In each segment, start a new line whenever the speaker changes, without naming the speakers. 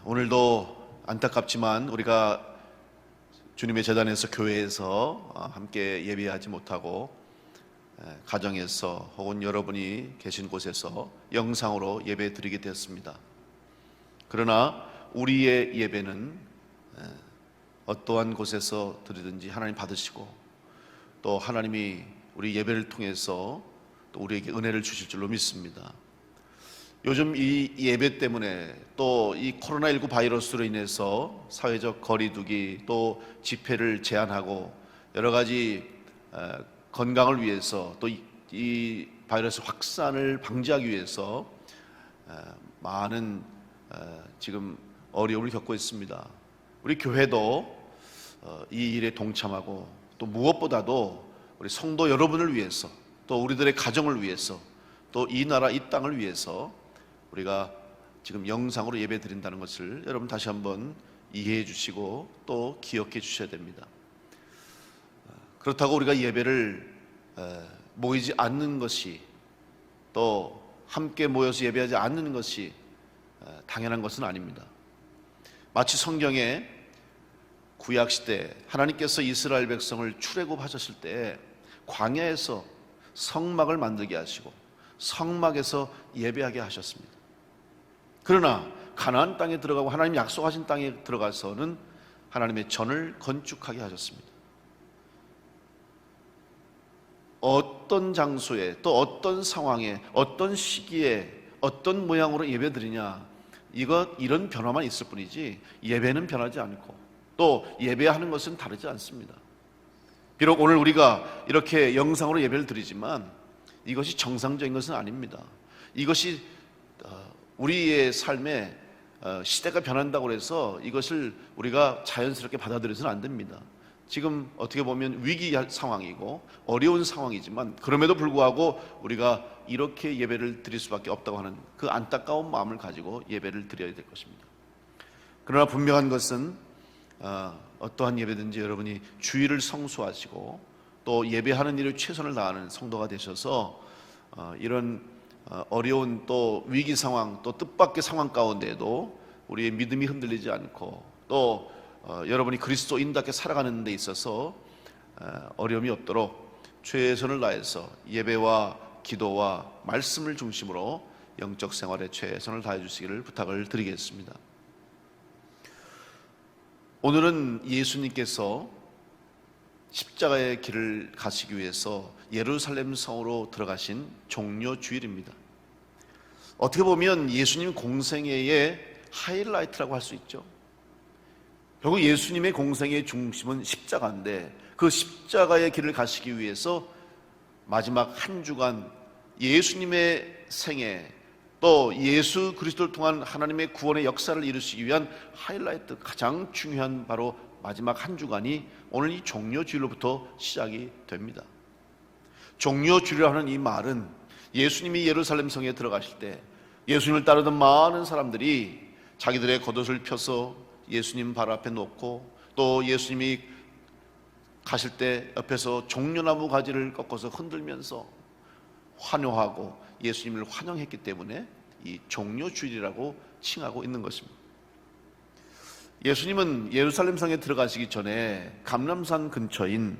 오늘도 안타깝지만 우리가 주님의 제단에서 교회에서 함께 예배하지 못하고 가정에서 혹은 여러분이 계신 곳에서 영상으로 예배 드리게 되었습니다. 그러나 우리의 예배는 어떠한 곳에서 드리든지 하나님 받으시고 또 하나님이 우리 예배를 통해서 또 우리에게 은혜를 주실 줄로 믿습니다. 요즘 이 예배 때문에 또 이 코로나19 바이러스로 인해서 사회적 거리두기 또 집회를 제한하고 여러 가지 건강을 위해서 또 이 바이러스 확산을 방지하기 위해서 많은 지금 어려움을 겪고 있습니다. 우리 교회도 이 일에 동참하고 또 무엇보다도 우리 성도 여러분을 위해서 또 우리들의 가정을 위해서 또 이 나라 이 땅을 위해서 우리가 지금 영상으로 예배 드린다는 것을 여러분 다시 한번 이해해 주시고 또 기억해 주셔야 됩니다. 그렇다고 우리가 예배를 모이지 않는 것이 또 함께 모여서 예배하지 않는 것이 당연한 것은 아닙니다. 마치 성경에 구약시대 하나님께서 이스라엘 백성을 출애굽하셨을 때 광야에서 성막을 만들게 하시고 성막에서 예배하게 하셨습니다. 그러나 가나안 땅에 들어가고 하나님 약속하신 땅에 들어가서는 하나님의 전을 건축하게 하셨습니다. 어떤 장소에 또 어떤 상황에 어떤 시기에 어떤 모양으로 예배드리냐 이런 변화만 있을 뿐이지 예배는 변하지 않고 또 예배하는 것은 다르지 않습니다. 비록 오늘 우리가 이렇게 영상으로 예배를 드리지만 이것이 정상적인 것은 아닙니다. 이것이 우리의 삶에 시대가 변한다고 해서 이것을 우리가 자연스럽게 받아들여서는 안 됩니다. 지금 어떻게 보면 위기 상황이고 어려운 상황이지만 그럼에도 불구하고 우리가 이렇게 예배를 드릴 수밖에 없다고 하는 그 안타까운 마음을 가지고 예배를 드려야 될 것입니다. 그러나 분명한 것은 어떠한 예배든지 여러분이 주의를 성수하시고 또 예배하는 일에 최선을 다하는 성도가 되셔서 이런 어려운 또 위기 상황 또 뜻밖의 상황 가운데에도 우리의 믿음이 흔들리지 않고 또 여러분이 그리스도인답게 살아가는 데 있어서 어려움이 없도록 최선을 다해서 예배와 기도와 말씀을 중심으로 영적 생활에 최선을 다해 주시기를 부탁을 드리겠습니다. 오늘은 예수님께서 십자가의 길을 가시기 위해서 예루살렘 성으로 들어가신 종려 주일입니다. 어떻게 보면 예수님 공생애의 하이라이트라고 할 수 있죠. 결국 예수님의 공생애의 중심은 십자가인데 그 십자가의 길을 가시기 위해서 마지막 한 주간 예수님의 생애 또 예수 그리스도를 통한 하나님의 구원의 역사를 이루시기 위한 하이라이트 가장 중요한 바로 마지막 한 주간이 오늘 이 종려주일로부터 시작이 됩니다. 종려주일이라고 하는 이 말은 예수님이 예루살렘 성에 들어가실 때 예수님을 따르던 많은 사람들이 자기들의 겉옷을 펴서 예수님 발 앞에 놓고 또 예수님이 가실 때 옆에서 종려나무 가지를 꺾어서 흔들면서 환호하고 예수님을 환영했기 때문에 이 종려주일이라고 칭하고 있는 것입니다. 예수님은 예루살렘 성에 들어가시기 전에 감람산 근처인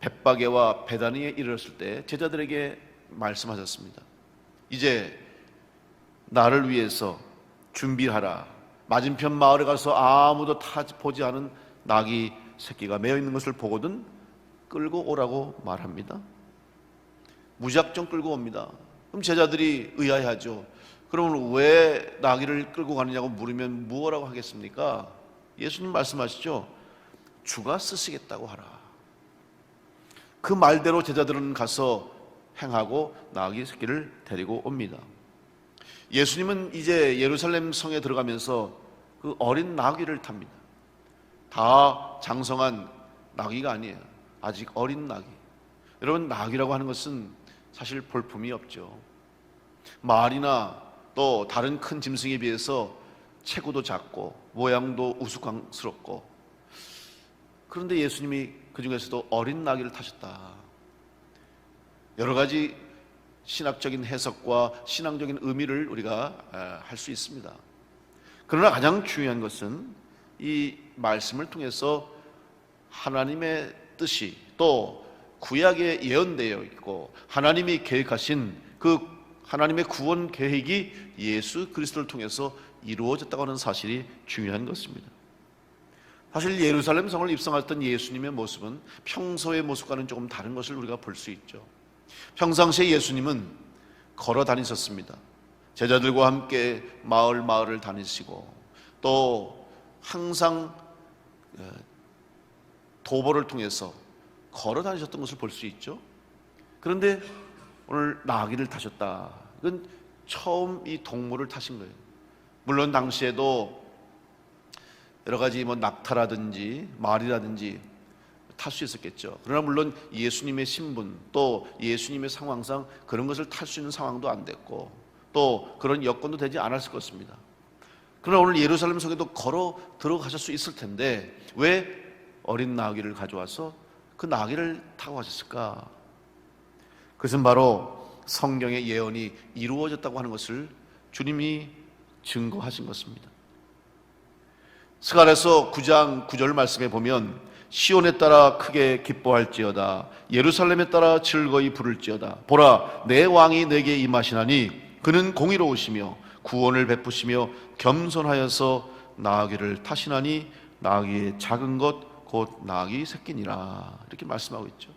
벳바게와 베다니에 이르렀을 때 제자들에게 말씀하셨습니다. 이제 나를 위해서 준비하라. 맞은편 마을에 가서 아무도 보지 않은 나귀 새끼가 매어 있는 것을 보거든 끌고 오라고 말합니다. 무작정 끌고 옵니다. 그럼 제자들이 의아해하죠. 그러면 왜 나귀를 끌고 가느냐고 물으면 무엇라고 하겠습니까? 예수님 말씀하시죠. 주가 쓰시겠다고 하라. 그 말대로 제자들은 가서 행하고 나귀 새끼를 데리고 옵니다. 예수님은 이제 예루살렘 성에 들어가면서 그 어린 나귀를 탑니다. 다 장성한 나귀가 아니에요. 아직 어린 나귀. 여러분, 나귀라고 하는 것은 사실 볼품이 없죠. 말이나 또 다른 큰 짐승에 비해서 체구도 작고 모양도 우스꽝스럽고, 그런데 예수님이 그 중에서도 어린 나귀를 타셨다. 여러 가지 신학적인 해석과 신앙적인 의미를 우리가 할 수 있습니다. 그러나 가장 중요한 것은 이 말씀을 통해서 하나님의 뜻이 또 구약에 예언되어 있고 하나님이 계획하신 그 하나님의 구원 계획이 예수 그리스도를 통해서 이루어졌다고 하는 사실이 중요한 것입니다. 사실 예루살렘 성을 입성했던 예수님의 모습은 평소의 모습과는 조금 다른 것을 우리가 볼 수 있죠. 평상시에 예수님은 걸어 다니셨습니다. 제자들과 함께 마을을 다니시고 또 항상 도보를 통해서 걸어 다니셨던 것을 볼 수 있죠. 그런데 오늘 나귀를 타셨다. 이건 처음 이 동물을 타신 거예요. 물론 당시에도 여러 가지 낙타라든지 말이라든지 탈 수 있었겠죠. 그러나 물론 예수님의 신분 또 예수님의 상황상 그런 것을 탈 수 있는 상황도 안 됐고 또 그런 여건도 되지 않았을 것입니다. 그러나 오늘 예루살렘 성에도 걸어 들어가실 수 있을 텐데 왜 어린 나귀를 가져와서 그 나귀를 타고 가셨을까? 그것은 바로 성경의 예언이 이루어졌다고 하는 것을 주님이 증거하신 것입니다. 스가랴서 9장 9절 말씀에 보면 시온에 따라 크게 기뻐할지어다 예루살렘에 따라 즐거이 부를지어다 보라 내 왕이 내게 임하시나니 그는 공의로우시며 구원을 베푸시며 겸손하여서 나귀를 타시나니 나귀의 작은 것 곧 나귀 새끼니라 이렇게 말씀하고 있죠.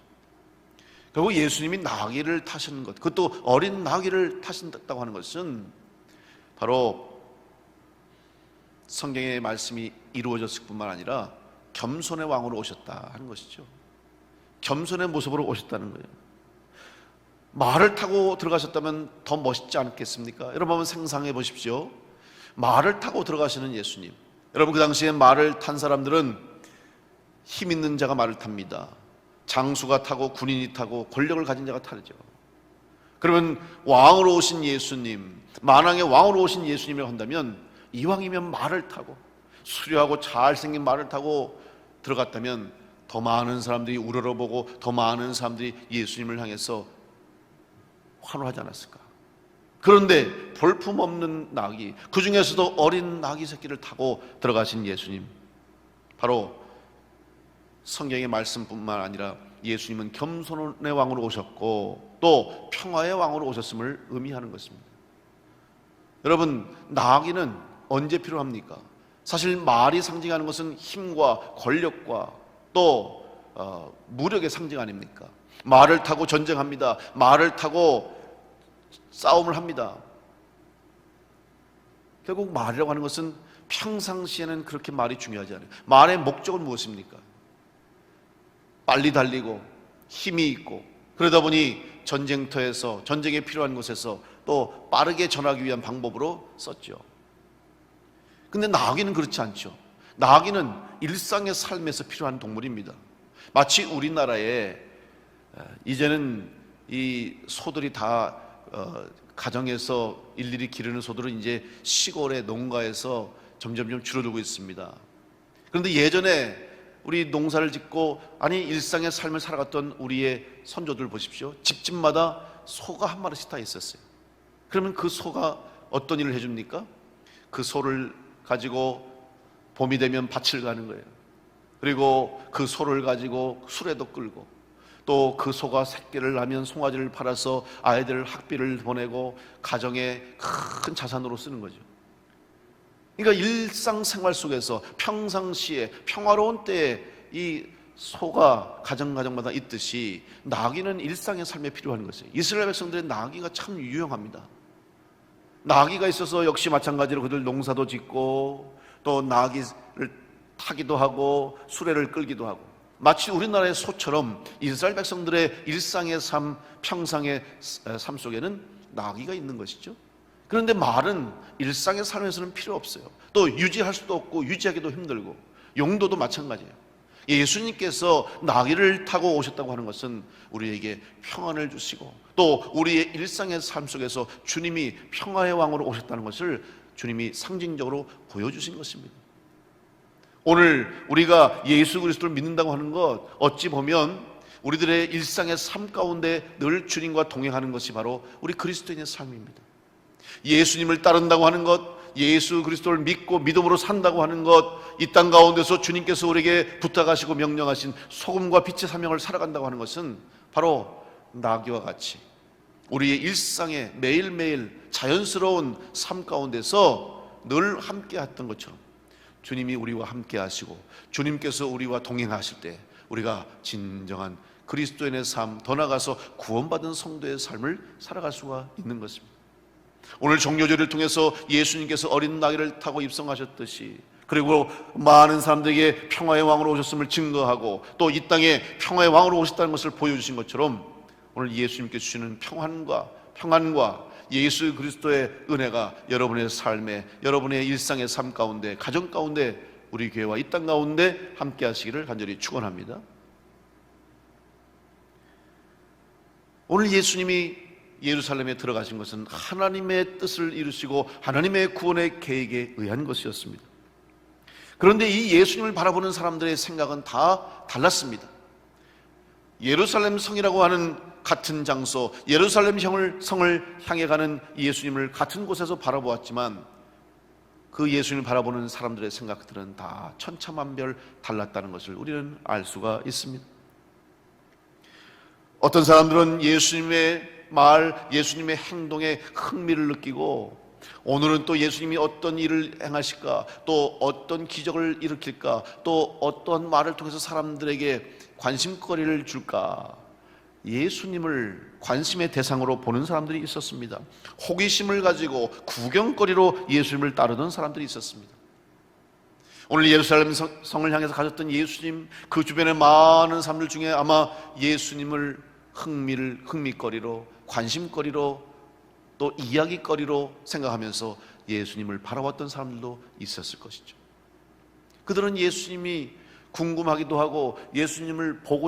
결국 예수님이 나귀를 타시는 것, 그것도 어린 나귀를 타신다고 하는 것은 바로 성경의 말씀이 이루어졌을 뿐만 아니라 겸손의 왕으로 오셨다 하는 것이죠. 겸손의 모습으로 오셨다는 거예요. 말을 타고 들어가셨다면 더 멋있지 않겠습니까? 여러분 한번 상상해 보십시오. 말을 타고 들어가시는 예수님. 여러분 그 당시에 말을 탄 사람들은 힘 있는 자가 말을 탑니다. 장수가 타고 군인이 타고 권력을 가진 자가 타죠. 그러면 왕으로 오신 예수님, 만왕의 왕으로 오신 예수님이라고 한다면 이왕이면 말을 타고 수려하고 잘생긴 말을 타고 들어갔다면 더 많은 사람들이 우러러보고 더 많은 사람들이 예수님을 향해서 환호하지 않았을까? 그런데 볼품없는 나귀, 그 중에서도 어린 나귀 새끼를 타고 들어가신 예수님, 바로 성경의 말씀뿐만 아니라 예수님은 겸손의 왕으로 오셨고 또 평화의 왕으로 오셨음을 의미하는 것입니다. 여러분 나귀는 언제 필요합니까? 사실 말이 상징하는 것은 힘과 권력과 또 무력의 상징 아닙니까? 말을 타고 전쟁합니다. 말을 타고 싸움을 합니다. 결국 말이라고 하는 것은 평상시에는 그렇게 말이 중요하지 않아요. 말의 목적은 무엇입니까? 빨리 달리고 힘이 있고 그러다 보니 전쟁터에서 전쟁에 필요한 곳에서 또 빠르게 전하기 위한 방법으로 썼죠. 근데 나귀는 그렇지 않죠. 나귀는 일상의 삶에서 필요한 동물입니다. 마치 우리나라에 이제는 이 소들이 다 가정에서 일일이 기르는 소들은 이제 시골의 농가에서 점점 줄어들고 있습니다. 그런데 예전에 우리 농사를 짓고 일상의 삶을 살아갔던 우리의 선조들 보십시오. 집집마다 소가 한 마리씩 다 있었어요. 그러면 그 소가 어떤 일을 해줍니까? 그 소를 가지고 봄이 되면 밭을 가는 거예요. 그리고 그 소를 가지고 수레도 끌고 또 그 소가 새끼를 낳으면 송아지를 팔아서 아이들 학비를 보내고 가정의 큰 자산으로 쓰는 거죠. 그러니까 일상생활 속에서 평상시에 평화로운 때에 이 소가 가정마다 있듯이 나귀는 일상의 삶에 필요한 것이에요. 이스라엘 백성들의 나귀가 참 유용합니다. 나귀가 있어서 역시 마찬가지로 그들 농사도 짓고 또 나귀를 타기도 하고 수레를 끌기도 하고 마치 우리나라의 소처럼 이스라엘 백성들의 일상의 삶, 평상의 삶 속에는 나귀가 있는 것이죠. 그런데 말은 일상의 삶에서는 필요 없어요. 또 유지할 수도 없고 유지하기도 힘들고 용도도 마찬가지예요. 예수님께서 나귀를 타고 오셨다고 하는 것은 우리에게 평안을 주시고 또 우리의 일상의 삶 속에서 주님이 평화의 왕으로 오셨다는 것을 주님이 상징적으로 보여주신 것입니다. 오늘 우리가 예수 그리스도를 믿는다고 하는 것 어찌 보면 우리들의 일상의 삶 가운데 늘 주님과 동행하는 것이 바로 우리 그리스도인의 삶입니다. 예수님을 따른다고 하는 것, 예수 그리스도를 믿고 믿음으로 산다고 하는 것, 이 땅 가운데서 주님께서 우리에게 부탁하시고 명령하신 소금과 빛의 사명을 살아간다고 하는 것은 바로 나귀와 같이 우리의 일상의 매일매일 자연스러운 삶 가운데서 늘 함께 했던 것처럼 주님이 우리와 함께 하시고 주님께서 우리와 동행하실 때 우리가 진정한 그리스도인의 삶, 더 나아가서 구원받은 성도의 삶을 살아갈 수가 있는 것입니다. 오늘 종료제를 통해서 예수님께서 어린 나귀를 타고 입성하셨듯이, 그리고 많은 사람들에게 평화의 왕으로 오셨음을 증거하고 또 이 땅에 평화의 왕으로 오셨다는 것을 보여주신 것처럼 오늘 예수님께 주시는 평안과 예수 그리스도의 은혜가 여러분의 삶에, 여러분의 일상의 삶 가운데, 가정 가운데, 우리 교회와 이 땅 가운데 함께 하시기를 간절히 축원합니다. 오늘 예수님이 예루살렘에 들어가신 것은 하나님의 뜻을 이루시고 하나님의 구원의 계획에 의한 것이었습니다. 그런데 이 예수님을 바라보는 사람들의 생각은 다 달랐습니다. 예루살렘 성이라고 하는 같은 장소, 예루살렘 성을 향해 가는 예수님을 같은 곳에서 바라보았지만 그 예수님을 바라보는 사람들의 생각들은 다 천차만별 달랐다는 것을 우리는 알 수가 있습니다. 어떤 사람들은 예수님의 말, 예수님의 행동에 흥미를 느끼고 오늘은 또 예수님이 어떤 일을 행하실까, 또 어떤 기적을 일으킬까, 또 어떤 말을 통해서 사람들에게 관심거리를 줄까, 예수님을 관심의 대상으로 보는 사람들이 있었습니다. 호기심을 가지고 구경거리로 예수님을 따르던 사람들이 있었습니다. 오늘 예루살렘 성을 향해서 가셨던 예수님, 그 주변의 많은 사람들 중에 아마 예수님을 흥미거리로, 관심거리로, 또 이야기거리로 생각하면서 예수님을 바라봤던 사람들도 있었을 것이죠. 그들은 예수님이 궁금하기도 하고 예수님을 보고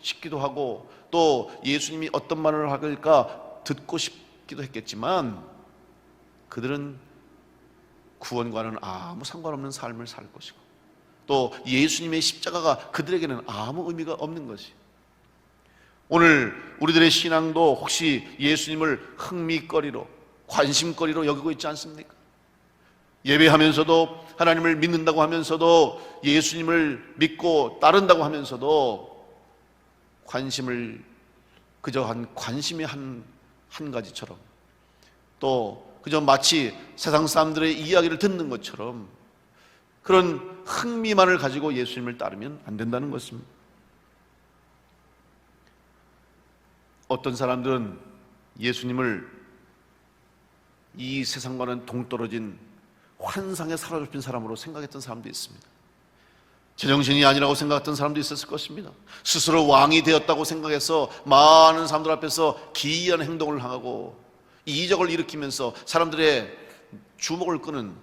싶기도 하고 또 예수님이 어떤 말을 할까 듣고 싶기도 했겠지만 그들은 구원과는 아무 상관없는 삶을 살 것이고 또 예수님의 십자가가 그들에게는 아무 의미가 없는 것이, 오늘 우리들의 신앙도 혹시 예수님을 흥미거리로, 관심거리로 여기고 있지 않습니까? 예배하면서도, 하나님을 믿는다고 하면서도, 예수님을 믿고 따른다고 하면서도 관심을 그저 관심의 한 가지처럼, 또 그저 마치 세상 사람들의 이야기를 듣는 것처럼 그런 흥미만을 가지고 예수님을 따르면 안 된다는 것입니다. 어떤 사람들은 예수님을 이 세상과는 동떨어진 환상에 사로잡힌 사람으로 생각했던 사람도 있습니다. 제정신이 아니라고 생각했던 사람도 있었을 것입니다. 스스로 왕이 되었다고 생각해서 많은 사람들 앞에서 기이한 행동을 하고 이적을 일으키면서 사람들의 주목을 끄는,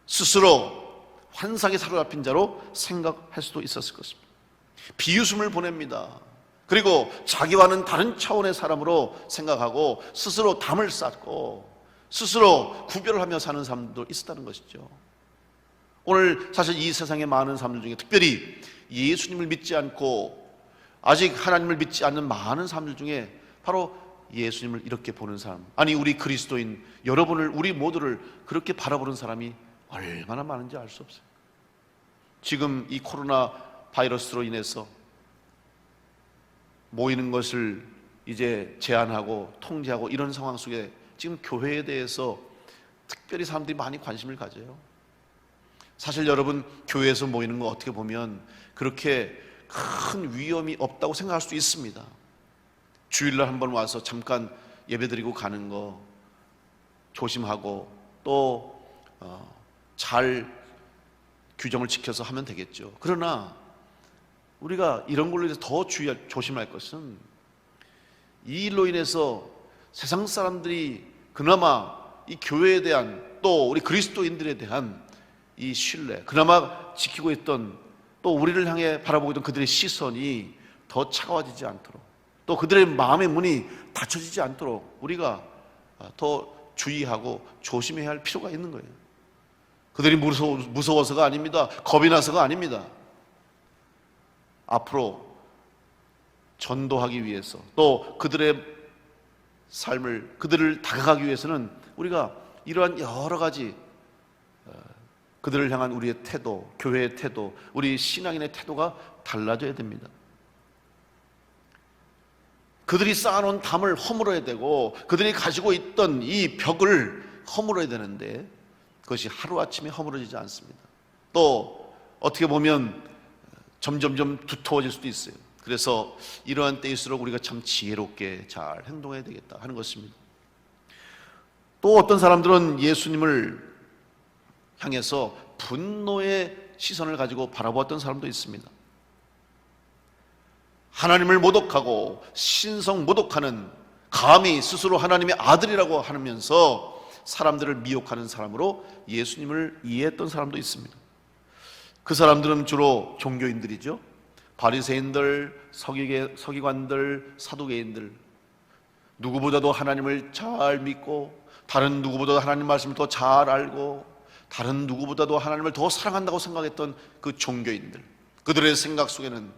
스스로 환상에 사로잡힌 자로 생각할 수도 있었을 것입니다. 비웃음을 보냅니다. 그리고 자기와는 다른 차원의 사람으로 생각하고 스스로 담을 쌓고 스스로 구별을 하며 사는 사람도 있었다는 것이죠. 오늘 사실 이 세상의 많은 사람들 중에 특별히 예수님을 믿지 않고 아직 하나님을 믿지 않는 많은 사람들 중에 바로 예수님을 이렇게 보는 사람, 아니 우리 그리스도인 여러분을, 우리 모두를 그렇게 바라보는 사람이 얼마나 많은지 알 수 없어요. 지금 이 코로나 바이러스로 인해서 모이는 것을 이제 제한하고 통제하고 이런 상황 속에 지금 교회에 대해서 특별히 사람들이 많이 관심을 가져요. 사실 여러분, 교회에서 모이는 거 어떻게 보면 그렇게 큰 위험이 없다고 생각할 수도 있습니다. 주일날 한번 와서 잠깐 예배드리고 가는 거 조심하고 또 잘 규정을 지켜서 하면 되겠죠. 그러나 우리가 이런 걸로 인해서 더 조심할 것은 이 일로 인해서 세상 사람들이 그나마 이 교회에 대한, 또 우리 그리스도인들에 대한 이 신뢰, 그나마 지키고 있던, 또 우리를 향해 바라보고 있던 그들의 시선이 더 차가워지지 않도록, 또 그들의 마음의 문이 닫혀지지 않도록 우리가 더 주의하고 조심해야 할 필요가 있는 거예요. 그들이 무서워서가 아닙니다. 겁이 나서가 아닙니다. 앞으로 전도하기 위해서, 또 그들의 삶을, 그들을 다가가기 위해서는 우리가 이러한 여러 가지 그들을 향한 우리의 태도, 교회의 태도, 우리 신앙인의 태도가 달라져야 됩니다. 그들이 쌓아놓은 담을 허물어야 되고 그들이 가지고 있던 이 벽을 허물어야 되는데 그것이 하루아침에 허물어지지 않습니다. 또 어떻게 보면 점점점 두터워질 수도 있어요. 그래서 이러한 때일수록 우리가 참 지혜롭게 잘 행동해야 되겠다 하는 것입니다. 또 어떤 사람들은 예수님을 향해서 분노의 시선을 가지고 바라보았던 사람도 있습니다. 하나님을 모독하고 신성 모독하는, 감히 스스로 하나님의 아들이라고 하면서 사람들을 미혹하는 사람으로 예수님을 이해했던 사람도 있습니다. 그 사람들은 주로 종교인들이죠. 바리새인들, 서기관들, 사두개인들, 누구보다도 하나님을 잘 믿고 다른 누구보다도 하나님 말씀을 더 잘 알고 다른 누구보다도 하나님을 더 사랑한다고 생각했던 그 종교인들, 그들의 생각 속에는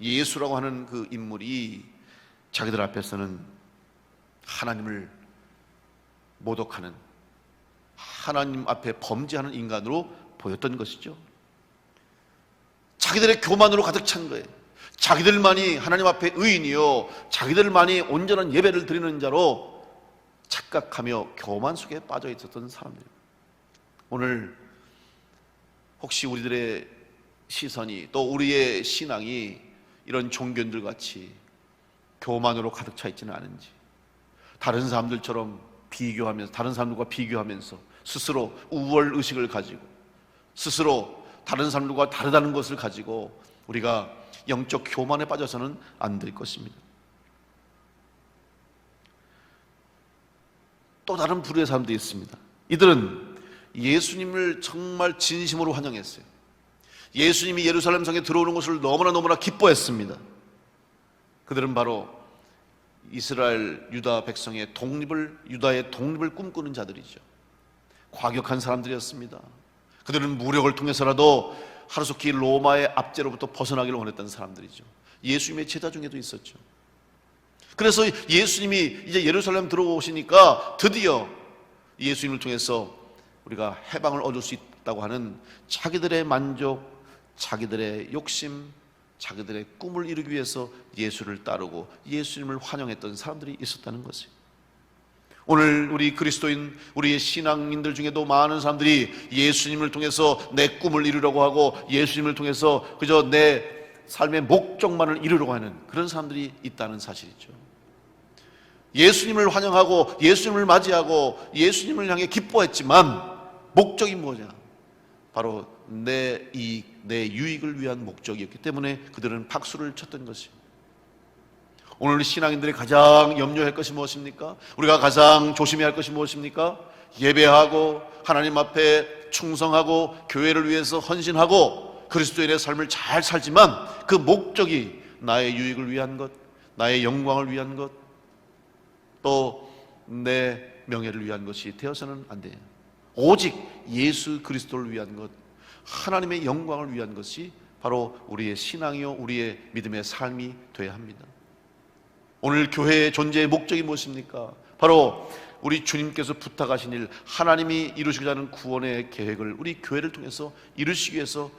예수라고 하는 그 인물이 자기들 앞에서는 하나님을 모독하는, 하나님 앞에 범죄하는 인간으로 보였던 것이죠. 자기들의 교만으로 가득 찬 거예요. 자기들만이 하나님 앞에 의인이요, 자기들만이 온전한 예배를 드리는 자로 착각하며 교만 속에 빠져 있었던 사람들입니다. 오늘 혹시 우리들의 시선이, 또 우리의 신앙이 이런 종교인들 같이 교만으로 가득 차 있지는 않은지, 다른 사람들처럼 비교하면서, 다른 사람들과 비교하면서 스스로 우월 의식을 가지고 스스로 다른 사람들과 다르다는 것을 가지고 우리가 영적 교만에 빠져서는 안 될 것입니다. 또 다른 부류의 사람도 있습니다. 이들은 예수님을 정말 진심으로 환영했어요. 예수님이 예루살렘 성에 들어오는 것을 너무나 기뻐했습니다. 그들은 바로 이스라엘 유다 백성의 독립을, 유다의 독립을 꿈꾸는 자들이죠. 과격한 사람들이었습니다. 그들은 무력을 통해서라도 하루속히 로마의 압제로부터 벗어나기를 원했던 사람들이죠. 예수님의 제자 중에도 있었죠. 그래서 예수님이 이제 예루살렘 들어오시니까 드디어 예수님을 통해서 우리가 해방을 얻을 수 있다고 하는 자기들의 만족, 자기들의 욕심, 자기들의 꿈을 이루기 위해서 예수를 따르고 예수님을 환영했던 사람들이 있었다는 것이에요. 오늘 우리 그리스도인, 우리의 신앙인들 중에도 많은 사람들이 예수님을 통해서 내 꿈을 이루려고 하고 예수님을 통해서 그저 내 삶의 목적만을 이루려고 하는 그런 사람들이 있다는 사실이죠. 예수님을 환영하고 예수님을 맞이하고 예수님을 향해 기뻐했지만 목적이 뭐냐? 바로 내 이익, 내 유익을 위한 목적이었기 때문에 그들은 박수를 쳤던 것이에요. 오늘 신앙인들이 가장 염려할 것이 무엇입니까? 우리가 가장 조심해야 할 것이 무엇입니까? 예배하고 하나님 앞에 충성하고 교회를 위해서 헌신하고 그리스도인의 삶을 잘 살지만 그 목적이 나의 유익을 위한 것, 나의 영광을 위한 것, 또 내 명예를 위한 것이 되어서는 안 돼요. 오직 예수 그리스도를 위한 것, 하나님의 영광을 위한 것이 바로 우리의 신앙이요, 우리의 믿음의 삶이 되어야 합니다. 오늘 교회의 존재의 목적이 무엇입니까? 바로 우리 주님께서 부탁하신 일, 하나님이 이루시고자 하는 구원의 계획을 우리 교회를 통해서 이루시기 위해서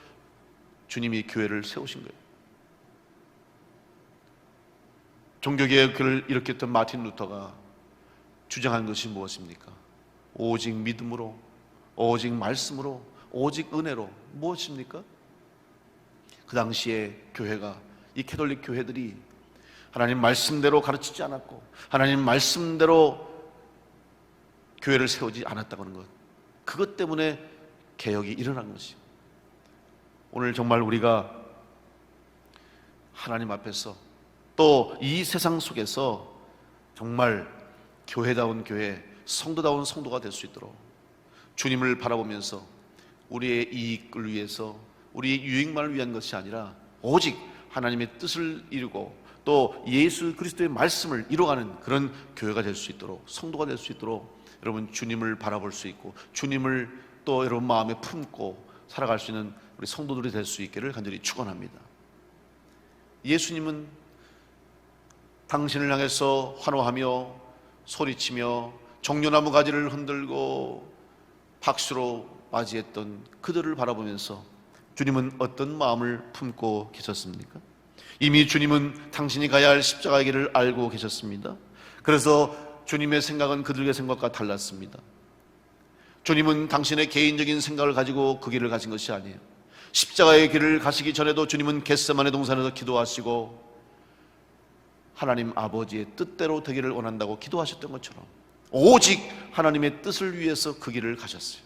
주님이 교회를 세우신 거예요. 종교개혁을 일으켰던 마틴 루터가 주장한 것이 무엇입니까? 오직 믿음으로, 오직 말씀으로, 오직 은혜로. 무엇입니까? 그 당시에 교회가, 이 캐톨릭 교회들이 하나님 말씀대로 가르치지 않았고 하나님 말씀대로 교회를 세우지 않았다고 하는 것, 그것 때문에 개혁이 일어난 것이죠. 오늘 정말 우리가 하나님 앞에서 또 이 세상 속에서 정말 교회다운 교회, 성도다운 성도가 될 수 있도록 주님을 바라보면서 우리의 이익을 위해서, 우리의 유익만을 위한 것이 아니라 오직 하나님의 뜻을 이루고 또 예수 그리스도의 말씀을 이루어가는 그런 교회가 될 수 있도록, 성도가 될 수 있도록 여러분 주님을 바라볼 수 있고 주님을 또 여러분 마음에 품고 살아갈 수 있는 우리 성도들이 될 수 있기를 간절히 축원합니다. 예수님은 당신을 향해서 환호하며 소리치며 종려나무 가지를 흔들고 박수로 맞이했던 그들을 바라보면서 주님은 어떤 마음을 품고 계셨습니까? 이미 주님은 당신이 가야 할 십자가의 길을 알고 계셨습니다. 그래서 주님의 생각은 그들의 생각과 달랐습니다. 주님은 당신의 개인적인 생각을 가지고 그 길을 가신 것이 아니에요. 십자가의 길을 가시기 전에도 주님은 겟세마네 동산에서 기도하시고 하나님 아버지의 뜻대로 되기를 원한다고 기도하셨던 것처럼 오직 하나님의 뜻을 위해서 그 길을 가셨어요.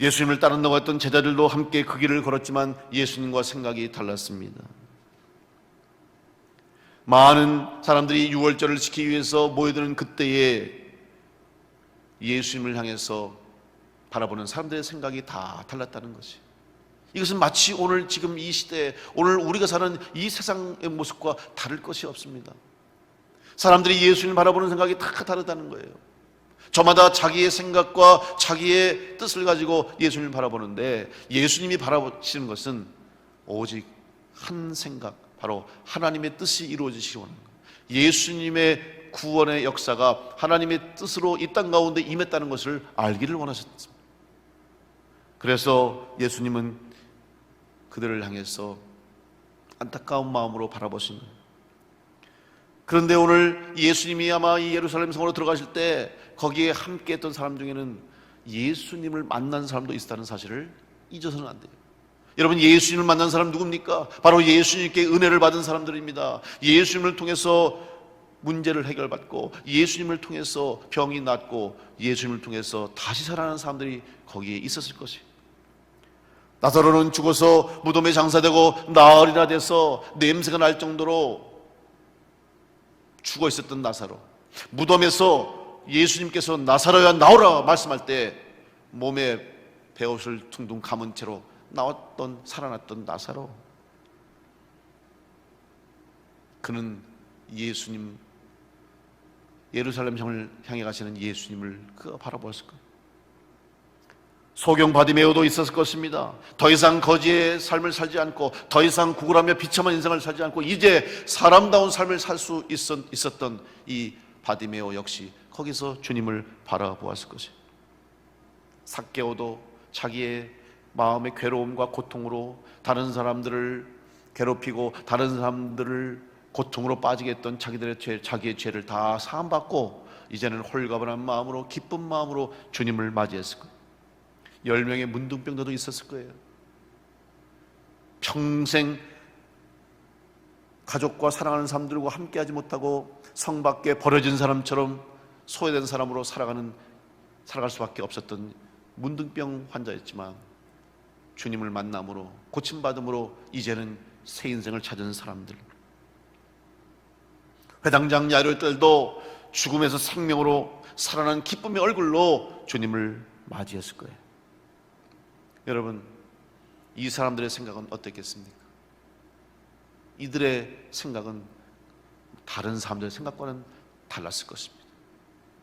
예수님을 따른다고 했던 제자들도 함께 그 길을 걸었지만 예수님과 생각이 달랐습니다. 많은 사람들이 유월절을 지키기 위해서 모여드는 그때에 예수님을 향해서 바라보는 사람들의 생각이 다 달랐다는 것이, 이것은 마치 오늘 지금 이 시대에 오늘 우리가 사는 이 세상의 모습과 다를 것이 없습니다. 사람들이 예수님을 바라보는 생각이 다 다르다는 거예요. 저마다 자기의 생각과 자기의 뜻을 가지고 예수님을 바라보는데 예수님이 바라보시는 것은 오직 한 생각, 바로 하나님의 뜻이 이루어지시기 원하는 거예요. 예수님의 구원의 역사가 하나님의 뜻으로 이 땅 가운데 임했다는 것을 알기를 원하셨습니다. 그래서 예수님은 그들을 향해서 안타까운 마음으로 바라보신 거예요. 그런데 오늘 예수님이 아마 이 예루살렘 성으로 들어가실 때 거기에 함께 했던 사람 중에는 예수님을 만난 사람도 있었다는 사실을 잊어서는 안 돼요. 여러분, 예수님을 만난 사람 누굽니까? 바로 예수님께 은혜를 받은 사람들입니다. 예수님을 통해서 문제를 해결받고 예수님을 통해서 병이 낫고 예수님을 통해서 다시 살아나는 사람들이 거기에 있었을 것이에요. 나사로는 죽어서 무덤에 장사되고 나흘이나 돼서 냄새가 날 정도로 죽어 있었던 나사로, 무덤에서 예수님께서 나사로야 나오라 말씀할 때 몸에 베옷을 퉁퉁 감은 채로 나왔던 살아났던 나사로, 그는 예수님, 예루살렘 성을 향해 가시는 예수님을 그가 바라보았을 거예요. 소경 바디메오도 있었을 것입니다. 더 이상 거지의 삶을 살지 않고 더 이상 구걸하며 비참한 인생을 살지 않고 이제 사람다운 삶을 살 수 있었던 이 바디메오 역시 거기서 주님을 바라보았을 것이에요. 삭개오도 자기의 마음의 괴로움과 고통으로 다른 사람들을 괴롭히고 다른 사람들을 고통으로 빠지게 했던 자기의 죄를 다 사함받고 이제는 홀가분한 마음으로 기쁜 마음으로 주님을 맞이했을 거예요. 10명의 문둥병자도 있었을 거예요. 평생 가족과 사랑하는 사람들과 함께하지 못하고 성 밖에 버려진 사람처럼 소외된 사람으로 살아갈 수밖에 없었던 문둥병 환자였지만 주님을 만남으로 고침받음으로 이제는 새 인생을 찾은 사람들, 회당장 야이로들도 죽음에서 생명으로 살아난 기쁨의 얼굴로 주님을 맞이했을 거예요. 여러분, 이 사람들의 생각은 어땠겠습니까? 이들의 생각은 다른 사람들의 생각과는 달랐을 것입니다.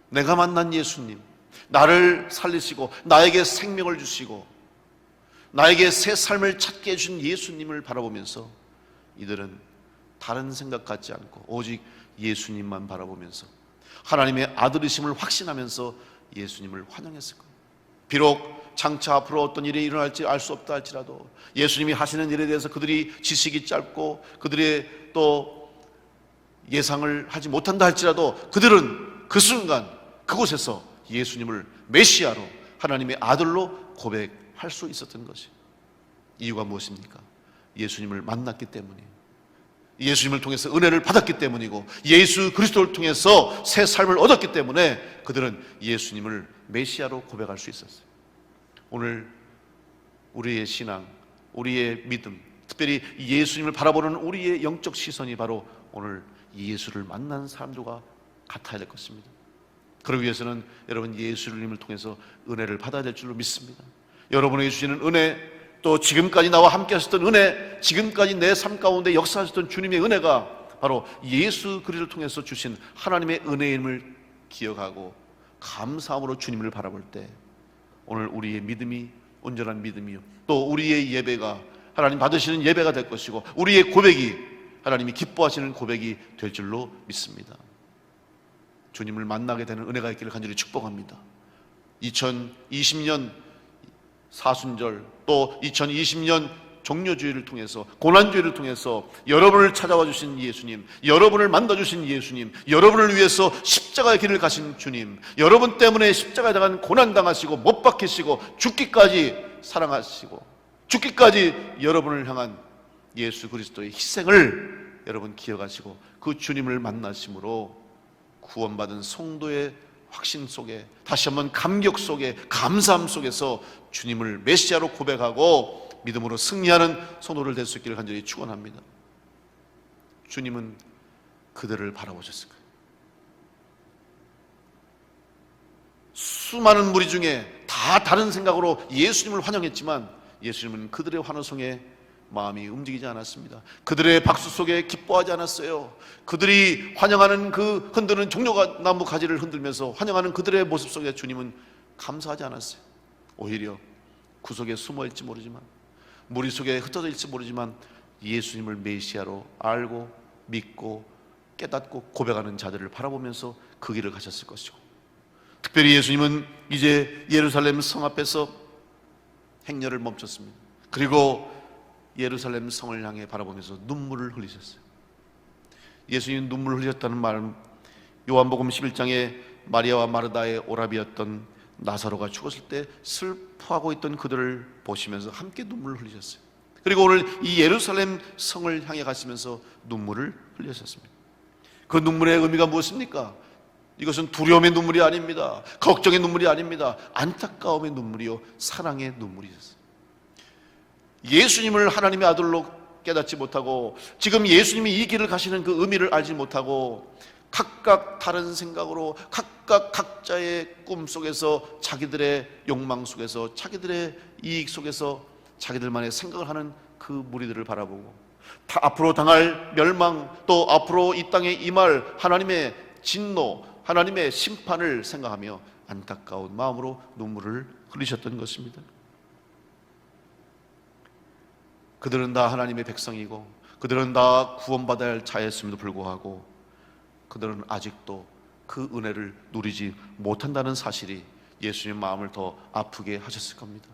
내가 만난 예수님, 나를 살리시고 나에게 생명을 주시고 나에게 새 삶을 찾게 해준 예수님을 바라보면서 이들은 다른 생각 갖지 않고 오직 예수님만 바라보면서 하나님의 아들이심을 확신하면서 예수님을 환영했을 거예요. 비록 장차 앞으로 어떤 일이 일어날지 알 수 없다 할지라도 예수님이 하시는 일에 대해서 그들이 지식이 짧고 그들의 또 예상을 하지 못한다 할지라도 그들은 그 순간 그곳에서 예수님을 메시아로 하나님의 아들로 고백할 수 있었던 것이, 이유가 무엇입니까? 예수님을 만났기 때문이에요. 예수님을 통해서 은혜를 받았기 때문이고 예수 그리스도를 통해서 새 삶을 얻었기 때문에 그들은 예수님을 메시아로 고백할 수 있었어요. 오늘 우리의 신앙, 우리의 믿음, 특별히 예수님을 바라보는 우리의 영적 시선이 바로 오늘 예수를 만난 사람들과 같아야 될 것입니다. 그러기 위해서는 여러분 예수님을 통해서 은혜를 받아야 될 줄로 믿습니다. 여러분에게 주시는 은혜, 또 지금까지 나와 함께 하셨던 은혜, 지금까지 내 삶 가운데 역사하셨던 주님의 은혜가 바로 예수 그리스도를 통해서 주신 하나님의 은혜임을 기억하고 감사함으로 주님을 바라볼 때 오늘 우리의 믿음이 온전한 믿음이요, 또 우리의 예배가 하나님 받으시는 예배가 될 것이고 우리의 고백이 하나님이 기뻐하시는 고백이 될 줄로 믿습니다. 주님을 만나게 되는 은혜가 있기를 간절히 축복합니다. 2020년 사순절, 또 2020년 종료주의를 통해서, 고난주의를 통해서 여러분을 찾아와 주신 예수님, 여러분을 만나 주신 예수님, 여러분을 위해서 십자가의 길을 가신 주님, 여러분 때문에 십자가에 당한 고난당하시고 못 박히시고 죽기까지 사랑하시고 죽기까지 여러분을 향한 예수 그리스도의 희생을 여러분 기억하시고 그 주님을 만나심으로 구원받은 성도의 확신 속에, 다시 한번 감격 속에, 감사함 속에서 주님을 메시아로 고백하고 믿음으로 승리하는 성도를 될 수 있기를 간절히 축원합니다. 주님은 그들을 바라보셨을 거예요. 수많은 무리 중에 다 다른 생각으로 예수님을 환영했지만 예수님은 그들의 환호성에 마음이 움직이지 않았습니다. 그들의 박수 속에 기뻐하지 않았어요. 그들이 환영하는 그 흔드는 종려나무 가지를 흔들면서 환영하는 그들의 모습 속에 주님은 감사하지 않았어요. 오히려 구석에 숨어있지 모르지만, 무리 속에 흩어져 있을지 모르지만 예수님을 메시아로 알고 믿고 깨닫고 고백하는 자들을 바라보면서 그 길을 가셨을 것이고, 특별히 예수님은 이제 예루살렘 성 앞에서 행렬을 멈췄습니다. 그리고 예루살렘 성을 향해 바라보면서 눈물을 흘리셨어요. 예수님은 눈물을 흘리셨다는 말은 요한복음 11장에 마리아와 마르다의 오라비였던 나사로가 죽었을 때 슬퍼하고 있던 그들을 보시면서 함께 눈물을 흘리셨어요. 그리고 오늘 이 예루살렘 성을 향해 가시면서 눈물을 흘리셨습니다. 그 눈물의 의미가 무엇입니까? 이것은 두려움의 눈물이 아닙니다. 걱정의 눈물이 아닙니다. 안타까움의 눈물이요, 사랑의 눈물이었어요. 예수님을 하나님의 아들로 깨닫지 못하고, 지금 예수님이 이 길을 가시는 그 의미를 알지 못하고, 각각 다른 생각으로 각각 각자의 꿈 속에서, 자기들의 욕망 속에서, 자기들의 이익 속에서 자기들만의 생각을 하는 그 무리들을 바라보고, 앞으로 당할 멸망, 또 앞으로 이 땅에 임할 하나님의 진노, 하나님의 심판을 생각하며 안타까운 마음으로 눈물을 흘리셨던 것입니다. 그들은 다 하나님의 백성이고 그들은 다 구원받아야 할 자였음에도 불구하고 그들은 아직도 그 은혜를 누리지 못한다는 사실이 예수님의 마음을 더 아프게 하셨을 겁니다.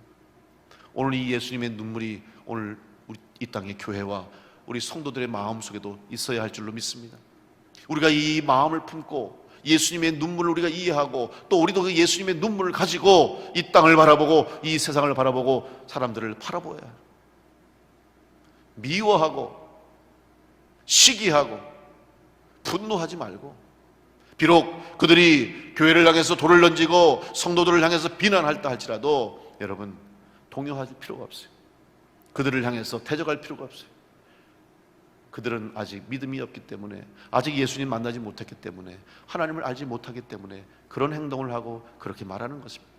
오늘 이 예수님의 눈물이 오늘 이 땅의 교회와 우리 성도들의 마음 속에도 있어야 할 줄로 믿습니다. 우리가 이 마음을 품고 예수님의 눈물을 우리가 이해하고, 또 우리도 그 예수님의 눈물을 가지고 이 땅을 바라보고 이 세상을 바라보고 사람들을 바라보아야 해요. 미워하고 시기하고 분노하지 말고, 비록 그들이 교회를 향해서 돌을 던지고 성도들을 향해서 비난할다 할지라도 여러분 동요할 필요가 없어요. 그들을 향해서 대적할 필요가 없어요. 그들은 아직 믿음이 없기 때문에, 아직 예수님 만나지 못했기 때문에, 하나님을 알지 못하기 때문에 그런 행동을 하고 그렇게 말하는 것입니다.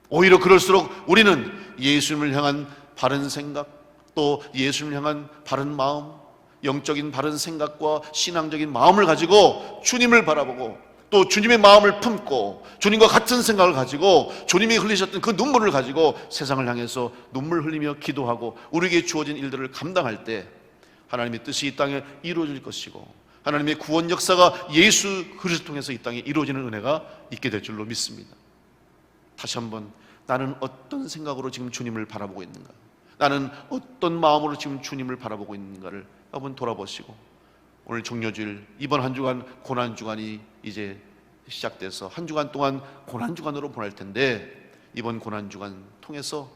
오히려 그럴수록 우리는 예수님을 향한 바른 생각, 또 예수님을 향한 바른 마음, 영적인 바른 생각과 신앙적인 마음을 가지고 주님을 바라보고, 또 주님의 마음을 품고 주님과 같은 생각을 가지고 주님이 흘리셨던 그 눈물을 가지고 세상을 향해서 눈물 흘리며 기도하고 우리에게 주어진 일들을 감당할 때 하나님의 뜻이 이 땅에 이루어질 것이고, 하나님의 구원 역사가 예수 그리스도를 통해서 이 땅에 이루어지는 은혜가 있게 될 줄로 믿습니다. 다시 한번, 나는 어떤 생각으로 지금 주님을 바라보고 있는가, 나는 어떤 마음으로 지금 주님을 바라보고 있는가를 한번 돌아보시고, 오늘 종료주일, 이번 한 주간 고난주간이 이제 시작돼서 한 주간 동안 고난주간으로 보낼 텐데, 이번 고난주간 통해서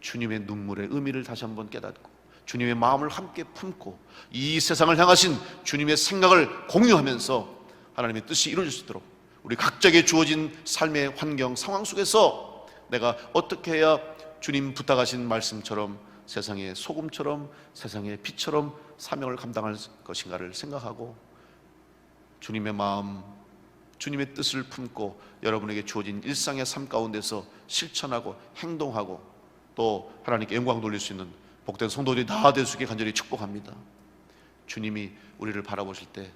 주님의 눈물의 의미를 다시 한번 깨닫고 주님의 마음을 함께 품고 이 세상을 향하신 주님의 생각을 공유하면서 하나님의 뜻이 이루어질 수 있도록 우리 각자에게 주어진 삶의 환경, 상황 속에서 내가 어떻게 해야 주님 부탁하신 말씀처럼 세상의 소금처럼, 세상의 빛처럼 사명을 감당할 것인가를 생각하고 주님의 마음, 주님의 뜻을 품고 여러분에게 주어진 일상의 삶 가운데서 실천하고 행동하고 또 하나님께 영광 돌릴 수 있는 복된 성도들이 다 될 수 있게 간절히 축복합니다. 주님이 우리를 바라보실 때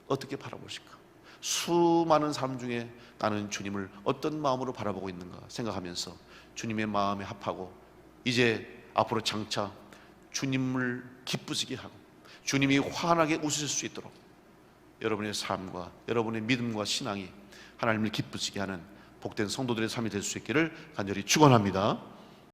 어떻게 바라보실까? 수많은 삶 중에 나는 주님을 어떤 마음으로 바라보고 있는가 생각하면서 주님의 마음에 합하고 이제 앞으로 장차 주님을 기쁘시게 하고 주님이 환하게 웃으실 수 있도록 여러분의 삶과 여러분의 믿음과 신앙이 하나님을 기쁘시게 하는 복된 성도들의 삶이 될 수 있기를 간절히 축원합니다.